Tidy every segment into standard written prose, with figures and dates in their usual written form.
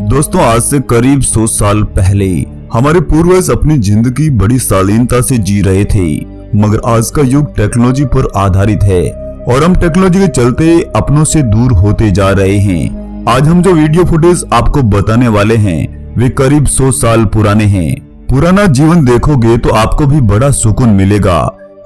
दोस्तों, आज से करीब 100 साल पहले हमारे पूर्वज अपनी जिंदगी बड़ी शालीनता से जी रहे थे। मगर आज का युग टेक्नोलॉजी पर आधारित है और हम टेक्नोलॉजी के चलते अपनों से दूर होते जा रहे हैं। आज हम जो वीडियो फुटेज आपको बताने वाले हैं वे करीब 100 साल पुराने हैं। पुराना जीवन देखोगे तो आपको भी बड़ा सुकून मिलेगा।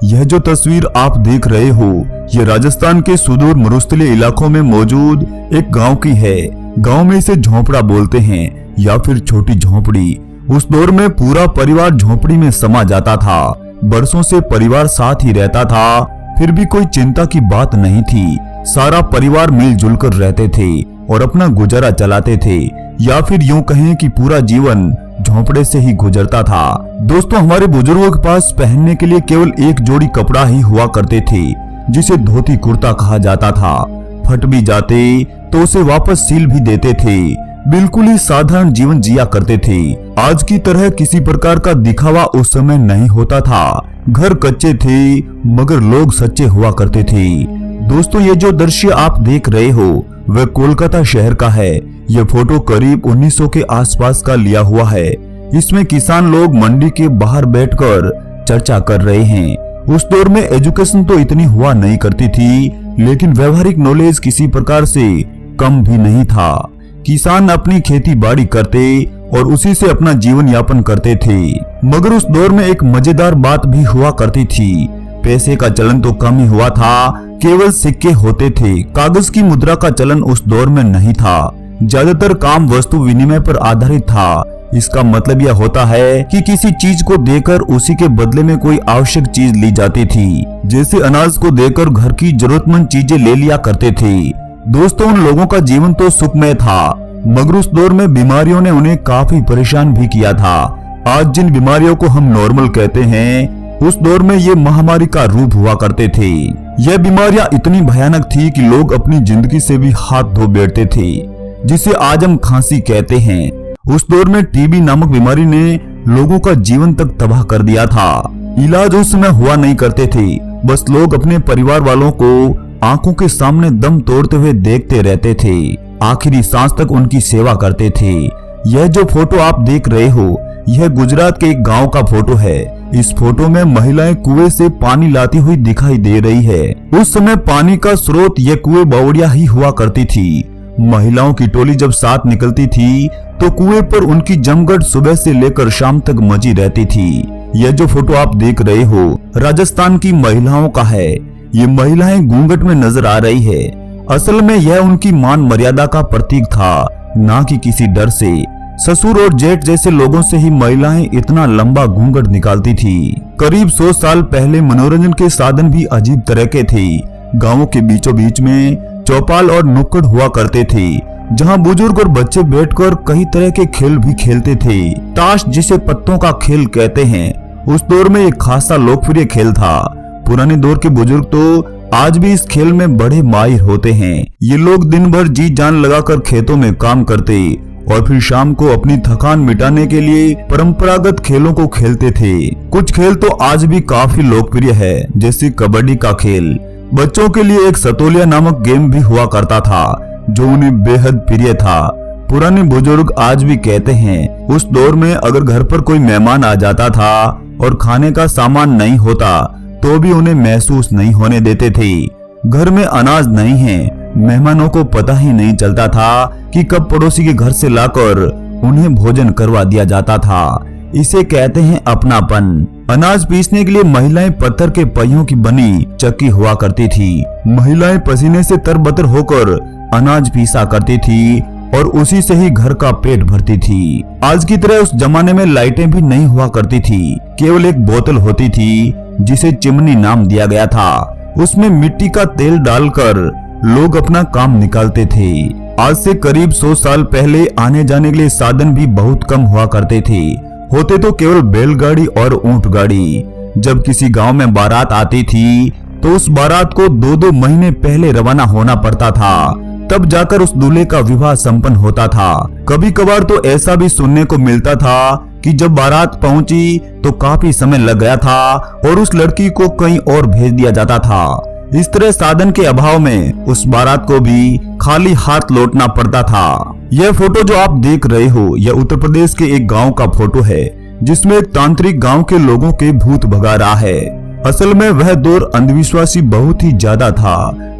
यह जो तस्वीर आप देख रहे हो ये राजस्थान के सुदूर मरुस्थलीय इलाकों में मौजूद एक गांव की है। गांव में इसे झोपड़ा बोलते हैं या फिर छोटी झोपड़ी। उस दौर में पूरा परिवार झोपड़ी में समा जाता था। बरसों से परिवार साथ ही रहता था, फिर भी कोई चिंता की बात नहीं थी। सारा परिवार मिलजुल कर रहते थे और अपना गुजारा चलाते थे, या फिर यूं कहें कि पूरा जीवन झोपड़े से ही गुजरता था। दोस्तों, हमारे बुजुर्गों के पास पहनने के लिए केवल एक जोड़ी कपड़ा ही हुआ करते थे, जिसे धोती कुर्ता कहा जाता था। फट भी जाते तो उसे वापस सील भी देते थे। बिल्कुल ही साधारण जीवन जिया करते थे। आज की तरह किसी प्रकार का दिखावा उस समय नहीं होता था। घर कच्चे थे मगर लोग सच्चे हुआ करते थे। दोस्तों, ये जो दृश्य आप देख रहे हो वह कोलकाता शहर का है। यह फोटो करीब 1900 के आसपास का लिया हुआ है। इसमें किसान लोग मंडी के बाहर बैठकर चर्चा कर रहे हैं। उस दौर में एजुकेशन तो इतनी हुआ नहीं करती थी, लेकिन व्यवहारिक नॉलेज किसी प्रकार से कम भी नहीं था। किसान अपनी खेती बाड़ी करते और उसी से अपना जीवन यापन करते थे। मगर उस दौर में एक मजेदार बात भी हुआ करती थी। पैसे का चलन तो कम ही हुआ था, केवल सिक्के होते थे। कागज की मुद्रा का चलन उस दौर में नहीं था। ज्यादातर काम वस्तु विनिमय पर आधारित था। इसका मतलब यह होता है कि किसी चीज को देकर उसी के बदले में कोई आवश्यक चीज ली जाती थी। जैसे अनाज को देकर घर की जरूरतमंद चीजें ले लिया करते थे। दोस्तों, उन लोगों का जीवन तो सुखमय था, मगर उस दौर में बीमारियों ने उन्हें काफी परेशान भी किया था। आज जिन बीमारियों को हम नॉर्मल कहते हैं, उस दौर में ये महामारी का रूप हुआ करते थे। यह बीमारियां इतनी भयानक थी कि लोग अपनी जिंदगी से भी हाथ धो बैठते थे, जिसे आज हम खांसी कहते हैं। उस दौर में टीबी नामक बीमारी ने लोगों का जीवन तक तबाह कर दिया था। इलाज उस समय हुआ नहीं करते थे, बस लोग अपने परिवार वालों को आंखों के सामने दम तोड़ते हुए देखते रहते थे। आखिरी सांस तक उनकी सेवा करते थे। यह जो फोटो आप देख रहे हो यह गुजरात के एक गांव का फोटो है। इस फोटो में महिलाएं कुएं से पानी लाती हुई दिखाई दे रही है। उस समय पानी का स्रोत यह कुएं बावड़िया ही हुआ करती थी। महिलाओं की टोली जब साथ निकलती थी तो कुएं पर उनकी जमघट सुबह से लेकर शाम तक मची रहती थी। यह जो फोटो आप देख रहे हो राजस्थान की महिलाओं का है। ये महिलाएं घूंघट में नजर आ रही है। असल में यह उनकी मान मर्यादा का प्रतीक था, ना कि किसी डर से। ससुर और जेठ जैसे लोगों से ही महिलाएं इतना लंबा घूंघट निकालती थी। करीब 100 साल पहले मनोरंजन के साधन भी अजीब तरह के थे। गांवों के बीचों बीच में चौपाल और नुक्कड़ हुआ करते थे, जहां बुजुर्ग और बच्चे बैठकर कई तरह के खेल भी खेलते थे। ताश, जिसे पत्तों का खेल कहते हैं, उस दौर में एक खासा लोकप्रिय खेल था। पुराने दौर के बुजुर्ग तो आज भी इस खेल में बड़े माहिर होते हैं। ये लोग दिन भर जी जान लगाकर खेतों में काम करते और फिर शाम को अपनी थकान मिटाने के लिए परंपरागत खेलों को खेलते थे। कुछ खेल तो आज भी काफी लोकप्रिय है, जैसे कबड्डी का खेल। बच्चों के लिए एक सतोलिया नामक गेम भी हुआ करता था, जो उन्हें बेहद प्रिय था। पुराने बुजुर्ग आज भी कहते हैं उस दौर में अगर घर पर कोई मेहमान आ जाता था और खाने का सामान नहीं होता तो भी उन्हें महसूस नहीं होने देते थे। घर में अनाज नहीं है, मेहमानों को पता ही नहीं चलता था कि कब पड़ोसी के घर से लाकर उन्हें भोजन करवा दिया जाता था। इसे कहते हैं अपनापन। अनाज पीसने के लिए महिलाएं पत्थर के पहियों की बनी चक्की हुआ करती थी। महिलाएं पसीने से तरबतर होकर अनाज पीसा करती थी और उसी से ही घर का पेट भरती थी। आज की तरह उस जमाने में लाइटें भी नहीं हुआ करती थी। केवल एक बोतल होती थी जिसे चिमनी नाम दिया गया था। उसमें मिट्टी का तेल डालकर लोग अपना काम निकालते थे। आज से करीब 100 साल पहले आने जाने के लिए साधन भी बहुत कम हुआ करते थे। होते तो केवल बैलगाड़ी और ऊंट गाड़ी। जब किसी गांव में बारात आती थी तो उस बारात को 2-2 महीने पहले रवाना होना पड़ता था, तब जाकर उस दूल्हे का विवाह संपन्न होता था। कभी कभार तो ऐसा भी सुनने को मिलता था कि जब बारात पहुंची तो काफी समय लग गया था और उस लड़की को कहीं और भेज दिया जाता था। इस तरह साधन के अभाव में उस बारात को भी खाली हाथ लौटना पड़ता था। यह फोटो जो आप देख रहे हो यह उत्तर प्रदेश के एक गांव का फोटो है, जिसमें एक तांत्रिक गांव के लोगों के भूत भगा रहा है। असल में वह दौर अंधविश्वासी बहुत ही ज्यादा था,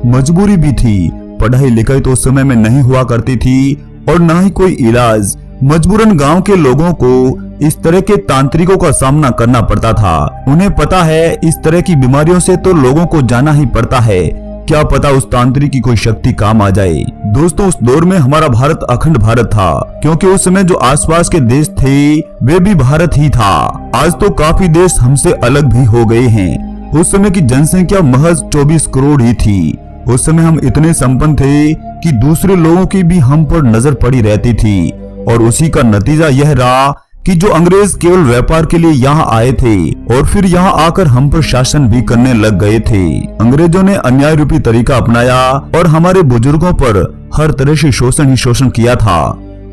मजबूरी भी थी। पढ़ाई लिखाई तो उस समय में नहीं हुआ करती थी और न ही कोई इलाज। मजबूरन गांव के लोगों को इस तरह के तांत्रिकों का सामना करना पड़ता था। उन्हें पता है इस तरह की बीमारियों से तो लोगों को जाना ही पड़ता है, क्या पता उस तांत्रिक की कोई शक्ति काम आ जाए। दोस्तों, उस दौर में हमारा भारत अखंड भारत था, क्योंकि उस समय जो आसपास के देश थे वे भी भारत ही था। आज तो काफी देश हमसे अलग भी हो गए हैं। उस समय की जनसंख्या महज 24 करोड़ ही थी। उस समय हम इतने संपन्न थे कि दूसरे लोगों की भी हम पर नजर पड़ी रहती थी, और उसी का नतीजा यह रहा कि जो अंग्रेज केवल व्यापार के लिए यहाँ आए थे और फिर यहाँ आकर हम पर शासन भी करने लग गए थे। अंग्रेजों ने अन्याय रूपी तरीका अपनाया और हमारे बुजुर्गों पर हर तरह से शोषण ही शोषण किया था।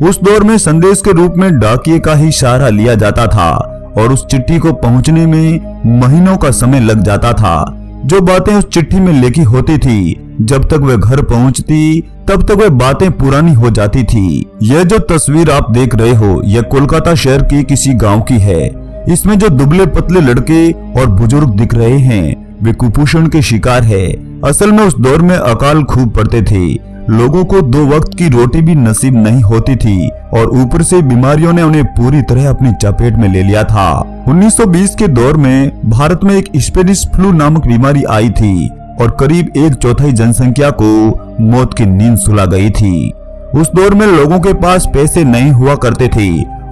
उस दौर में संदेश के रूप में डाकिये का ही सहारा लिया जाता था और उस चिट्ठी को पहुँचने में महीनों का समय लग जाता था। जो बातें उस चिट्ठी में लिखी होती थी, जब तक वह घर पहुंचती तब तक वह बातें पुरानी हो जाती थी। यह जो तस्वीर आप देख रहे हो यह कोलकाता शहर के किसी गांव की है। इसमें जो दुबले पतले लड़के और बुजुर्ग दिख रहे हैं वे कुपोषण के शिकार है। असल में उस दौर में अकाल खूब पड़ते थे, लोगों को 2 वक्त की रोटी भी नसीब नहीं होती थी और ऊपर से बीमारियों ने उन्हें पूरी तरह अपनी चपेट में ले लिया था। 1920 के दौर में भारत में एक स्पेनिश फ्लू नामक बीमारी आई थी और करीब 1/4 जनसंख्या को मौत की नींद सुला गई थी। उस दौर में लोगों के पास पैसे नहीं हुआ करते थे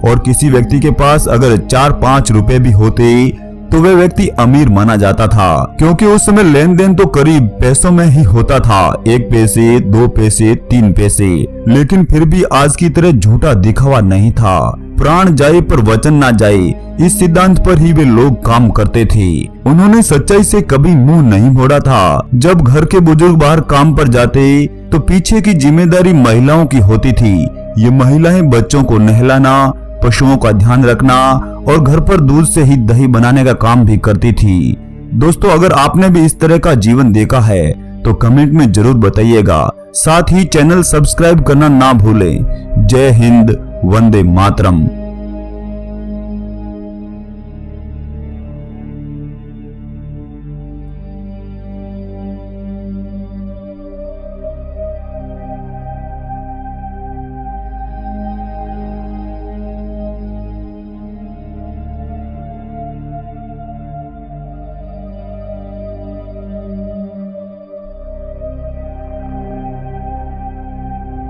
और किसी व्यक्ति के पास अगर 4-5 रुपए भी होते तो वह व्यक्ति अमीर माना जाता था, क्योंकि उस समय लेन देन तो करीब पैसों में ही होता था। 1 पैसे, 2 पैसे, 3 पैसे। लेकिन फिर भी आज की तरह झूठा दिखावा नहीं था। प्राण जाए पर वचन ना जाए, इस सिद्धांत पर ही वे लोग काम करते थे। उन्होंने सच्चाई से कभी मुंह नहीं मोड़ा था। जब घर के बुजुर्ग बाहर काम पर जाते तो पीछे की जिम्मेदारी महिलाओं की होती थी। ये महिलाएं बच्चों को नहलाना, पशुओं का ध्यान रखना और घर पर दूध से ही दही बनाने का काम भी करती थी। दोस्तों, अगर आपने भी इस तरह का जीवन देखा है तो कमेंट में जरूर बताइएगा। साथ ही चैनल सब्सक्राइब करना ना भूलें। जय हिंद, वंदे मातरम।